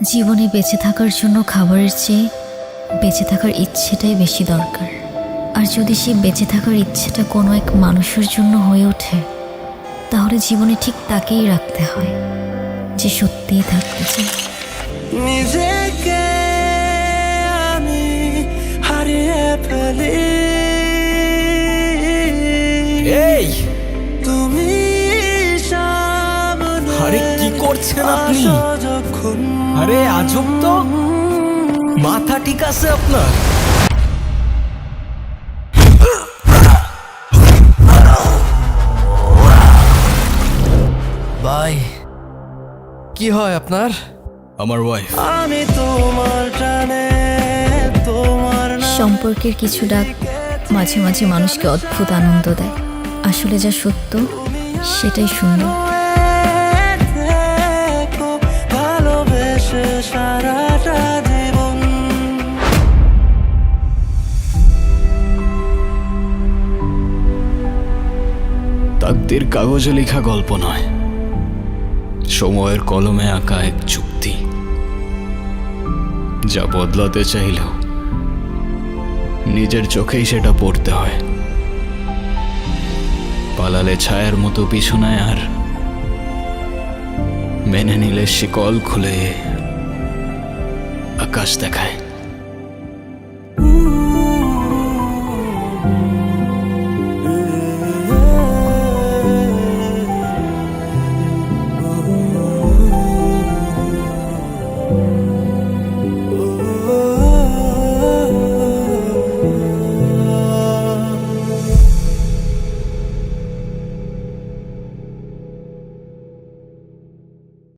জীবনে বেঁচে থাকার জন্য খাবারের চেয়ে বেঁচে থাকার ইচ্ছেটাই বেশি দরকার। আর যদি সেই বেঁচে থাকার ইচ্ছেটা কোনো এক মানুষের জন্য হয়ে ওঠে, তাহলে জীবনে ঠিক তাকেই রাখতে হয় যে সত্যিই থাকতে চায়। নিজেকে আমি হারিয়ে ফেলি, এই তুমি সামনে আরে কি করছেন আপনি? আসো যখন, আরে আজব তো, মাথা ঠিক আছে আপনার? ভাই কি হয় আপনার? আমার ওয়াইফ। আমি তোমার টানে, তোমার সম্পর্কের কিছু ডাক মাঝে মাঝে মানুষকে অদ্ভুত আনন্দ দেয়। আসলে যা সত্য সেটাই সুন্দর। দেখো ভালোবেসে সারাটা জীবন। তাকদীর কাগজে লেখা গল্প নয়, সময়ের কলমে আঁকা এক চুক্তি, যা বদলাতে চাইলেও নিজের চোখেই সেটা পড়তে হয়। পালালে ছায়ার মতো পিছনে, আর মেনে নিলে শিকল খুলে আকাশ দেখায়।